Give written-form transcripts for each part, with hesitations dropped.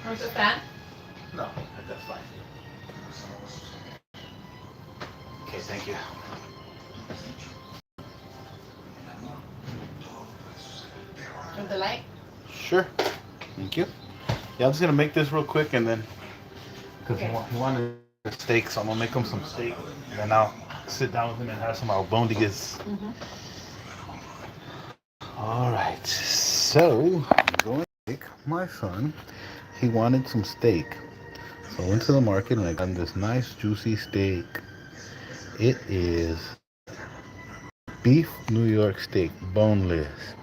With the fan? No, that's fine. Okay, thank you. With the light? Sure. Thank you. Yeah, I'm just gonna make this real quick and then, because Okay. he wanted steak, so I'm gonna make him some steak and then I'll sit down with him and have some albondigas. Mm-hmm. All right. So I'm going to take my son. He wanted some steak. So I went to the market and I got him this nice juicy steak. It is beef New York steak, boneless.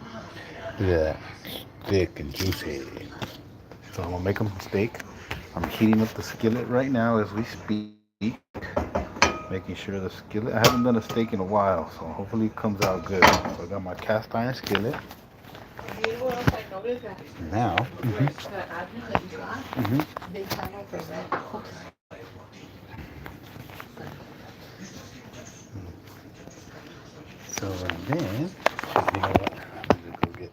Look at that. Thick and juicy. So I'm gonna make him some steak. I'm heating up the skillet right now as we speak. Making sure the skillet, I haven't done a steak in a while, so hopefully it comes out good. So I got my cast iron skillet. You know what else I noticed that Now, like the admin that you got, they kind of prevent cooks. so and then, you know what? I'm gonna go get.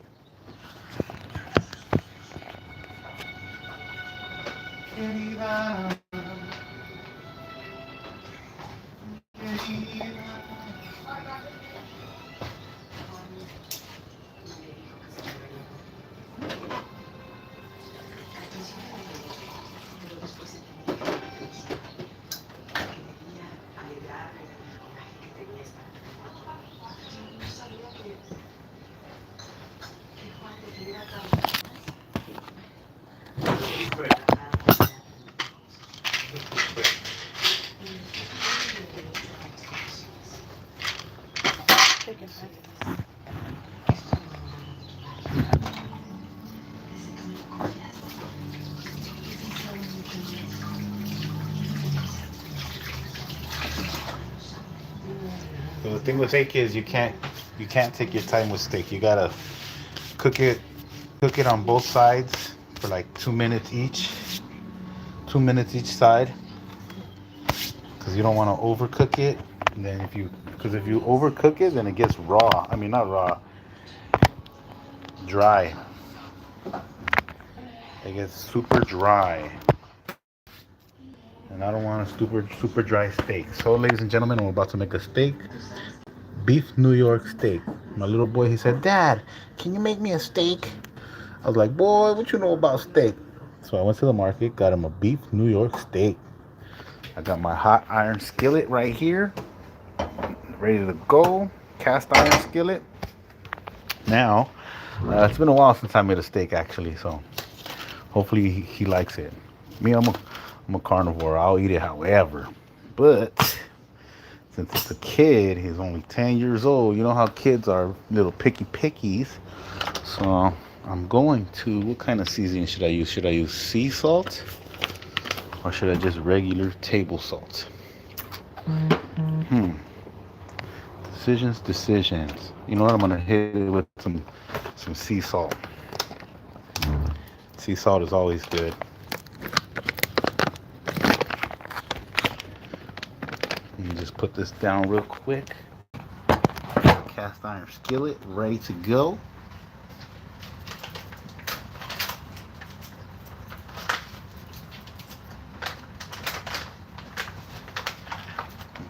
Take your time. So the thing with steak is you can't take your time with steak. You gotta cook it cook it on both sides for like 2 minutes each. 2 minutes each side, because you don't want to overcook it. And then because if you overcook it, then it gets raw. I mean, not raw, dry. It gets super dry, and I don't want a super dry steak. So, ladies and gentlemen, I'm about to make a steak, beef New York steak. My little boy, he said, "Dad, can you make me a steak?" I was like, "Boy, what you know about steak?" So I went to the market, got him a beef New York steak. I got my hot iron skillet right here, ready to go. Cast iron skillet. Now, it's been a while since I made a steak actually, so hopefully he likes it. Me, I'm a carnivore. I'll eat it however. But since it's a kid, he's only 10 years old. You know how kids are, little picky pickies. So I'm going to, what kind of seasoning should I use? Should I use sea salt? Or should I just regular table salt? Decisions. You know what? I'm gonna hit it with some sea salt. Sea salt is always good. Let me just put this down real quick. Cast iron skillet ready to go.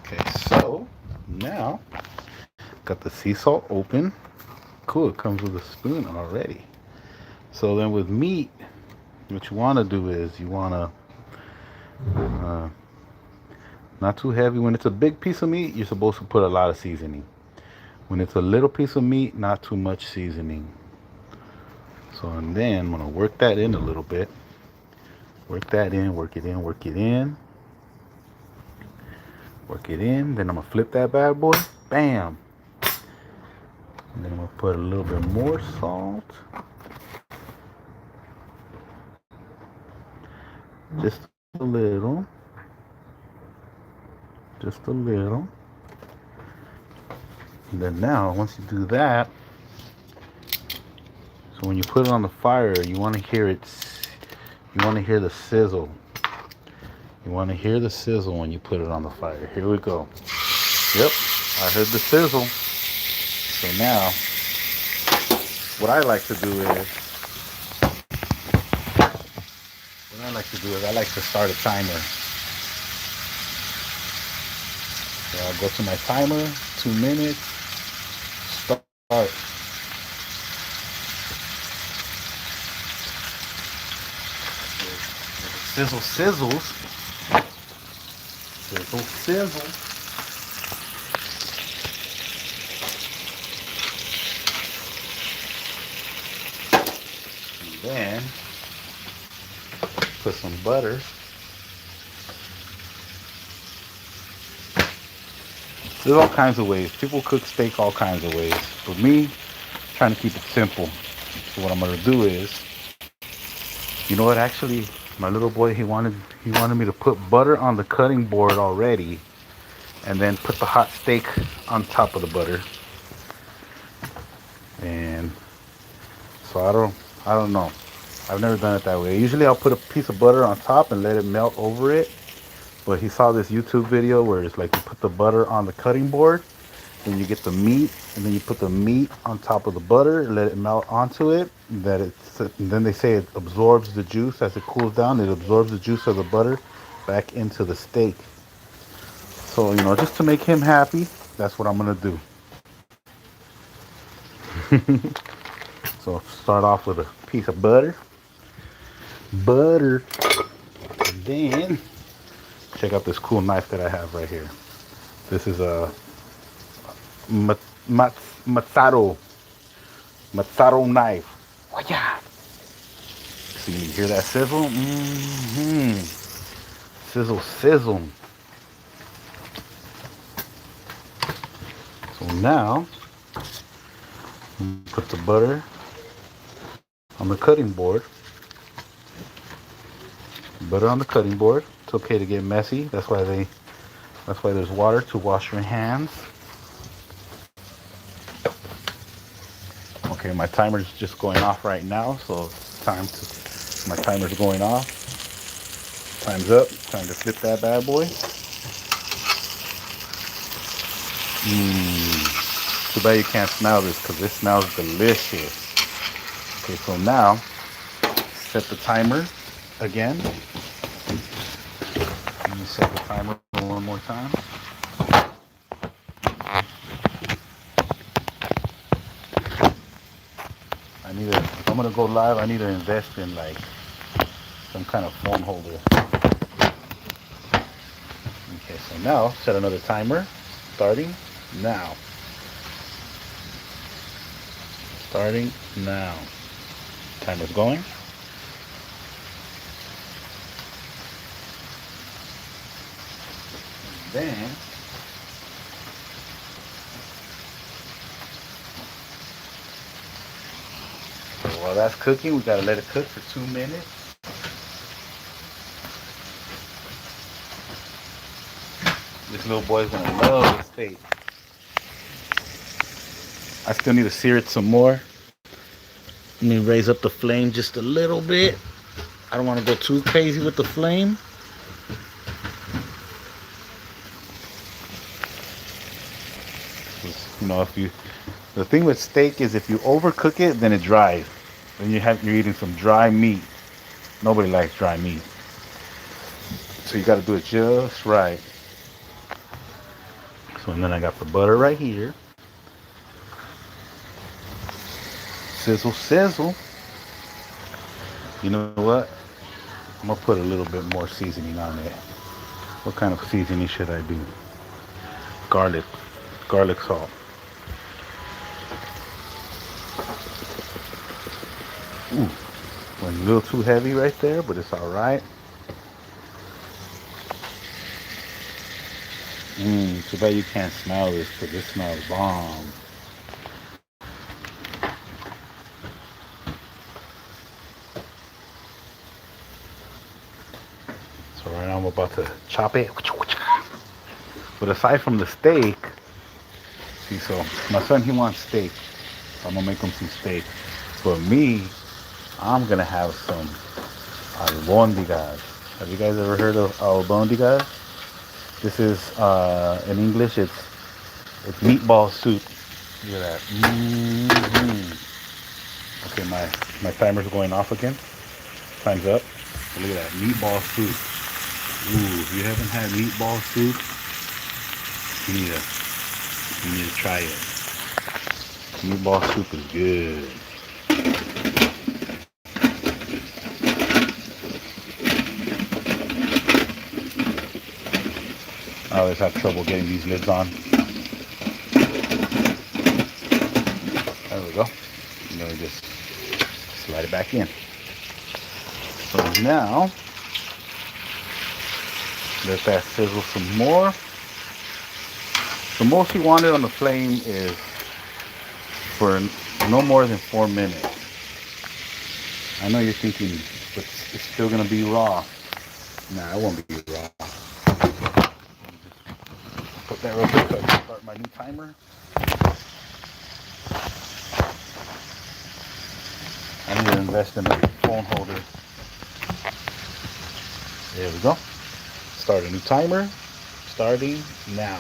Okay, so now got the sea salt open. Cool, it comes with a spoon already. So then with meat, what you want to do is you want to not too heavy. When it's a big piece of meat, you're supposed to put a lot of seasoning. When it's a little piece of meat, not too much seasoning. So and then I'm gonna work that in a little bit. Work that in, work it in, work it in. Work it in. Then I'm gonna flip that bad boy. Bam. And then I'm gonna put a little bit more salt. Just a little. Just a little. And then now, once you do that, so when you put it on the fire, you want to hear it. You want to hear the sizzle. You want to hear the sizzle when you put it on the fire. Here we go. Yep, I heard the sizzle. So now, what I like to do is, like to do is I like to start a timer. So I'll go to my timer, 2 minutes, start. Sizzle sizzles. Sizzle sizzle. And then put some butter. There's all kinds of ways. People cook steak all kinds of ways. For me, trying to keep it simple. So what I'm gonna do is, you know what? Actually, my little boy, he wanted me to put butter on the cutting board already, and then put the hot steak on top of the butter. And so I don't know. I've never done it that way. Usually I'll put a piece of butter on top and let it melt over it. But he saw this YouTube video where it's like you put the butter on the cutting board, then you get the meat, and then you put the meat on top of the butter and let it melt onto it. And then they say it absorbs the juice as it cools down. It absorbs the juice of the butter back into the steak. So, you know, just to make him happy, that's what I'm gonna do. So start off with a piece of butter. And then check out this cool knife that I have right here. This is a Matsaro knife. Oh yeah. So you hear that sizzle? Sizzle, sizzle. So now, put the butter on the cutting board. Butter on the cutting board. It's okay to get messy. That's why there's water to wash your hands. Okay, my timer's just going off right now, so it's my timer's going off. Time's up. Time to flip that bad boy. Too bad you can't smell this because this smells delicious. Okay, so now set the timer again. Let me set the timer one more time. If I'm gonna go live, I need to invest in like some kind of phone holder. Okay, so now set another timer. Starting now. Starting now. Timer's going. Then while that's cooking, we gotta let it cook for 2 minutes. This little boy's gonna love this steak. I still need to sear it some more. Let me raise up the flame just a little bit. I don't want to go too crazy with the flame. You know, the thing with steak is if you overcook it, then it dries. Then you're eating some dry meat. Nobody likes dry meat. So you got to do it just right. So and then I got the butter right here. Sizzle, sizzle. You know what? I'm gonna put a little bit more seasoning on it. What kind of seasoning should I do? Garlic salt. Ooh, went a little too heavy right there, but it's all right. Too bad you can't smell this, because it smells bomb. So right now I'm about to chop it. But aside from the steak, see, so my son, he wants steak. So I'm gonna make him some steak. For me, I'm gonna have some albondigas. Have you guys ever heard of albondigas? This is, in English, it's meatball soup. Look at that. Okay, my timer's going off again. Time's up. Look at that meatball soup. Ooh, if you haven't had meatball soup, you need to try it. Meatball soup is good. I always have trouble getting these lids on. There we go. And then we just slide it back in. So now, let that sizzle some more. The most you want it on the flame is for no more than 4 minutes. I know you're thinking, but it's still gonna be raw. Nah, it won't be raw. Put that real quick so I can start my new timer. I need to invest in a phone holder. There we go. Start a new timer. Starting now.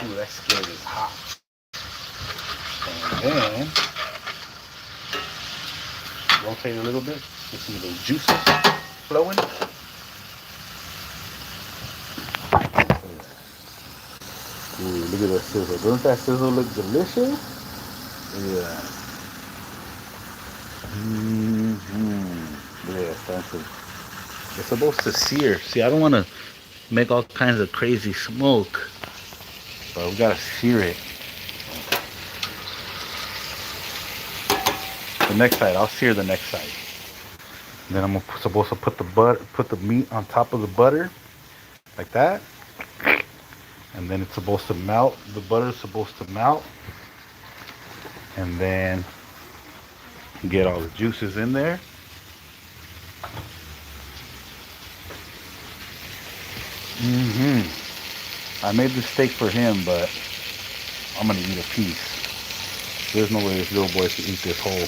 Ooh, that skillet is hot. And then rotate a little bit. Get some of those juices flowing. Ooh, look at that sizzle. Doesn't that sizzle look delicious? Yeah. Yeah, fancy. It's supposed to sear. See, I don't want to make all kinds of crazy smoke, but we gotta sear it. The next side, I'll sear the next side. And then I'm supposed to put the meat on top of the butter, like that. And then it's supposed to melt. The butter is supposed to melt, and then get all the juices in there. I made this steak for him, but I'm gonna eat a piece. There's no way this little boy can eat this whole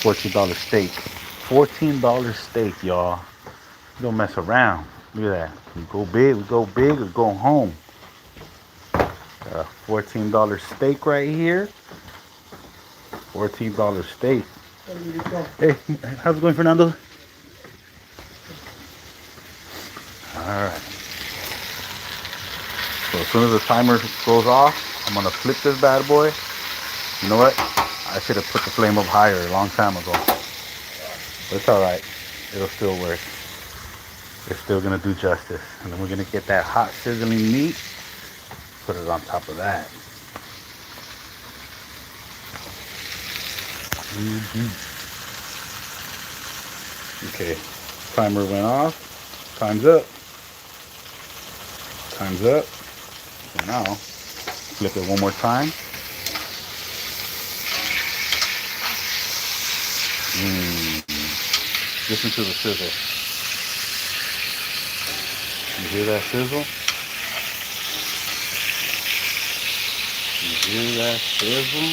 $14 steak. $14 steak, y'all. You don't mess around. Look at that. We go big, or go home. Got a $14 steak right here. $14 steak. Hey, how's it going, Fernando? Alright. So as soon as the timer goes off, I'm gonna flip this bad boy. You know what? I should have put the flame up higher a long time ago. But it's alright. It'll still work. It's still gonna do justice. And then we're gonna get that hot sizzling meat. Put it on top of that. Okay. Timer went off. Time's up. Time's up. So now, flip it one more time. Listen to the sizzle. You hear that sizzle? You hear that sizzle?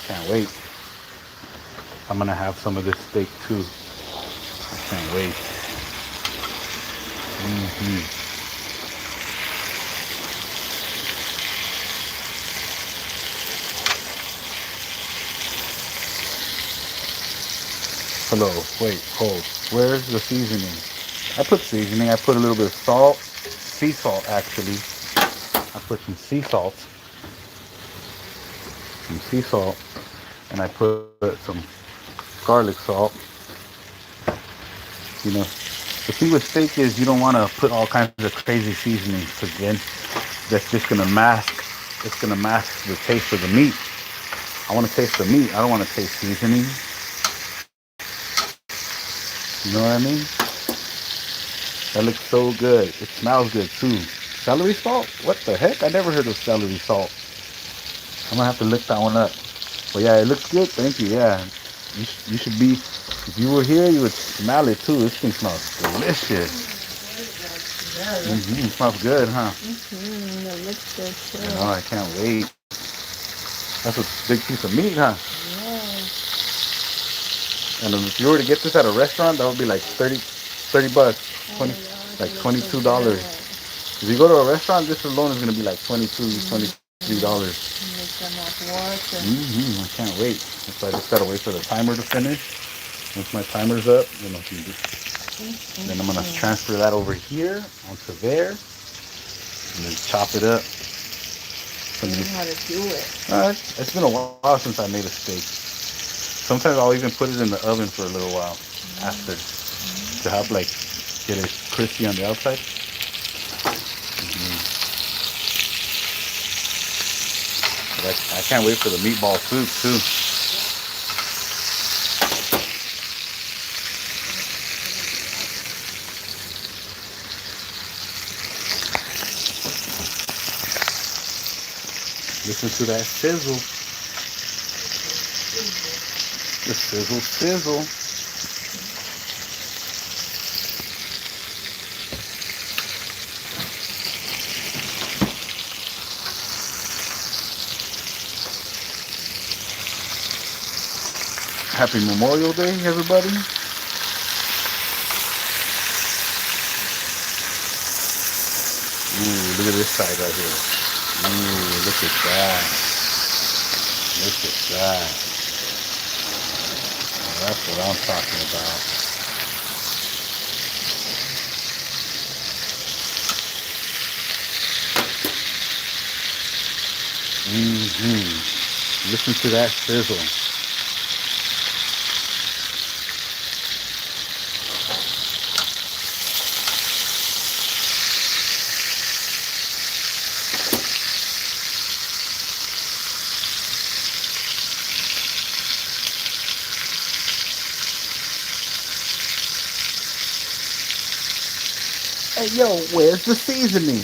Can't wait. I'm gonna have some of this steak too. I can't wait. Hello, wait, hold. Where's the seasoning? I put seasoning. I put a little bit of salt, sea salt actually. I put some sea salt. Some sea salt. And I put some garlic salt. You know, the thing with steak is you don't want to put all kinds of crazy seasonings, because then that's just gonna mask. It's gonna mask the taste of the meat. I want to taste the meat. I don't want to taste seasoning. You know what I mean? That looks so good. It smells good too. Celery salt? What the heck? I never heard of celery salt. I'm gonna have to look that one up. Well, yeah, it looks good. Thank you. Yeah, you should be. If you were here, you would smell it too. This thing smells delicious. It smells good, huh? It looks good too. I know. I can't wait. That's a big piece of meat, huh? Yes. And if you were to get this at a restaurant, that would be like 30 bucks, Oh 20, my gosh, like it looks so $22. good. If you go to a restaurant, this alone is gonna be like $23. Make them up water. I can't wait. So I just gotta wait for the timer to finish. Once my timer's up, then I'm gonna transfer that over here onto there, and then chop it up. Learn how to do it. It's been a while since I made a steak. Sometimes I'll even put it in the oven for a little while after to help like get it crispy on the outside. But I can't wait for the meatball soup too. Listen to that sizzle. The sizzle sizzle. Happy Memorial Day, everybody. Ooh, look at this side right here. Ooh, look at that. Look at that. Now that's what I'm talking about. Listen to that sizzle. Hey, yo, where's the seasoning?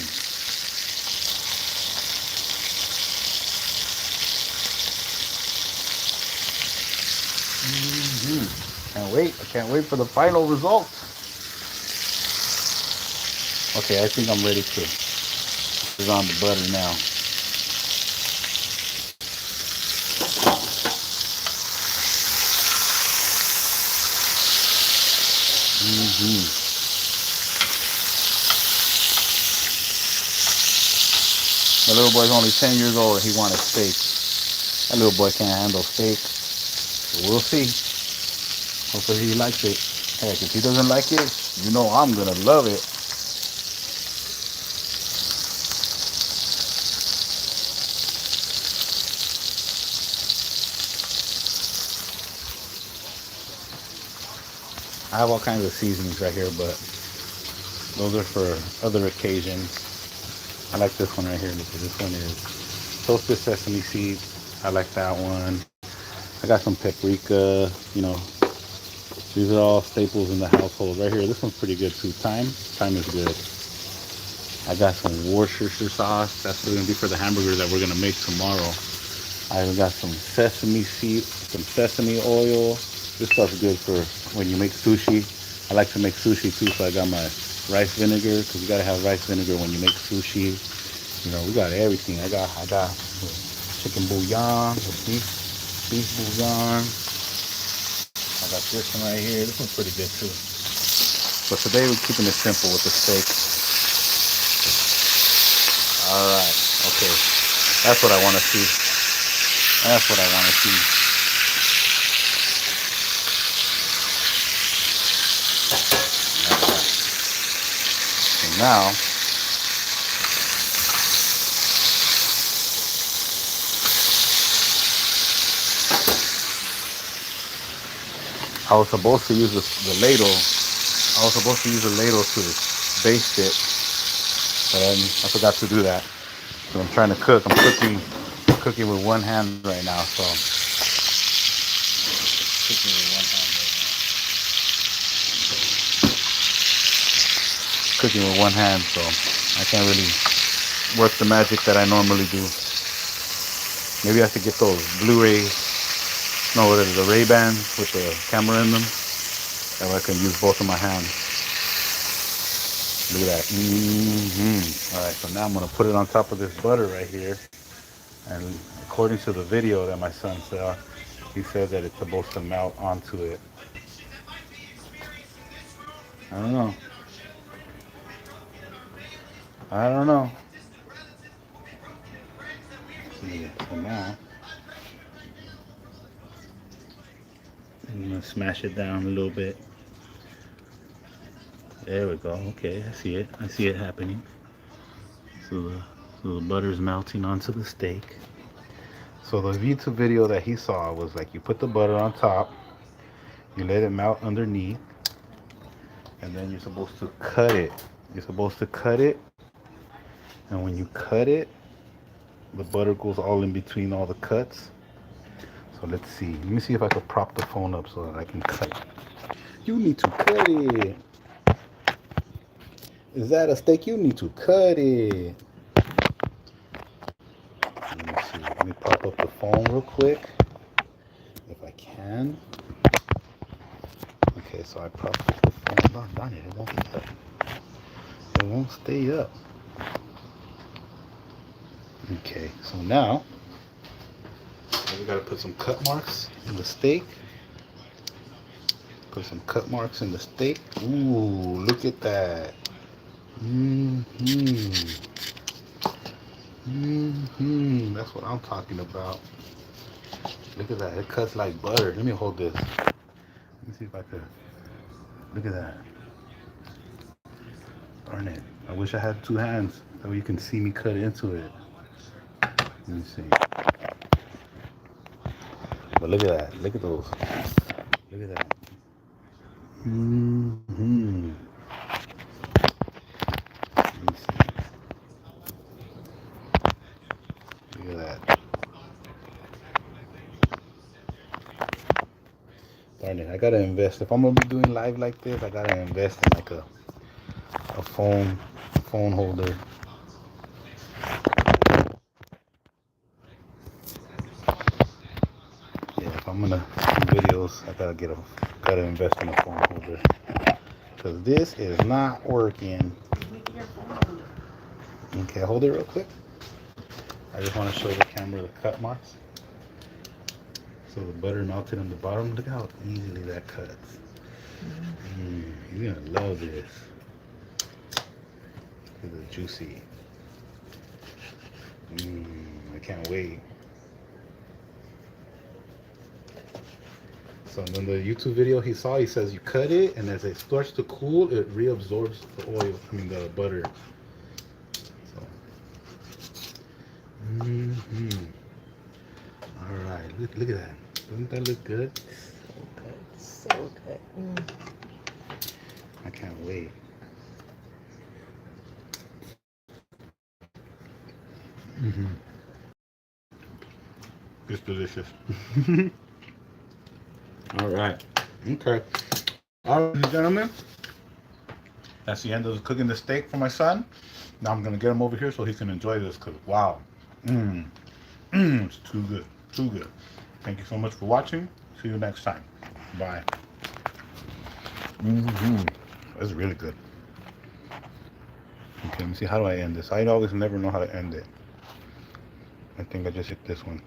Can't wait. I can't wait for the final result. Okay, I think I'm ready to put it on the butter now. My little boy's only 10 years old and he wanted steak. That little boy can't handle steak. But we'll see. Hopefully he likes it. Heck, if he doesn't like it, you know I'm gonna love it. I have all kinds of seasonings right here, but those are for other occasions. I like this one right here because this one is toasted sesame seeds. I like that one. I got some paprika, These are all staples in the household. Right here, this one's pretty good too. Thyme is good. I got some Worcestershire sauce. That's going to be for the hamburger that we're going to make tomorrow. I got some sesame seed, some sesame oil. This stuff's good for when you make sushi. I like to make sushi too, so I got my rice vinegar because you got to have rice vinegar when you make sushi. We got everything. I got chicken bouillon, beef bouillon. I got this one right here. This one's pretty good too. But today we're keeping it simple with the steak. All right. Okay. That's what I want to see. That's what I want to see. All right. So now, I was supposed to use the ladle. I was supposed to use a ladle to baste it, but I forgot to do that. So I'm trying to cook. I'm cooking with one hand right now. So cooking with one hand right now. Cooking with one hand, so I can't really work the magic that I normally do. Maybe I should get those Blu-ray No, what is it? The Ray-Bans with the camera in them. That way I can use both of my hands. Look at that. All right, so now I'm gonna put it on top of this butter right here. And according to the video that my son saw, he said that it's supposed to melt onto it. I don't know. I don't know. See, so now I'm gonna smash it down a little bit. There we go. Okay, I see it. I see it happening. So the butter's melting onto the steak. So the YouTube video that he saw was like you put the butter on top, you let it melt underneath, and then you're supposed to cut it. You're supposed to cut it, and when you cut it, the butter goes all in between all the cuts. So let's see. Let me see if I can prop the phone up so that I can cut it. You need to cut it. Is that a steak? You need to cut it. Let me see. Let me prop up the phone real quick, if I can. Okay, so I propped up the phone. Darn it, it won't get up. It won't stay up. Okay, so now we gotta put some cut marks in the steak. Put some cut marks in the steak. Ooh, look at that. That's what I'm talking about. Look at that. It cuts like butter. Let me hold this. Let me see if I could. Look at that. Darn it. I wish I had two hands. That way you can see me cut into it. Let me see. But look at that. Look at those. Look at that. Let me see. Look at that. Darn it, I gotta invest. If I'm gonna be doing live like this, I gotta invest in like a phone holder. Yeah, if I'm gonna do videos, I gotta invest in a phone holder. Cause this is not working. Okay, hold it real quick. I just want to show the camera the cut marks. So the butter melted on the bottom. Look how easily that cuts. You're gonna love this. Look at the juicy. I can't wait. So in the YouTube video he saw, he says you cut it, and as it starts to cool, it reabsorbs the oil. The butter. So. All right, look at that. Doesn't that look good? So good. I can't wait. It's delicious. All right. Okay. All right, ladies and gentlemen. That's the end of cooking the steak for my son. Now I'm gonna get him over here so he can enjoy this. Cause wow, it's too good, too good. Thank you so much for watching. See you next time. Bye. That's really good. Okay, let me see. How do I end this? I always never know how to end it. I think I just hit this one.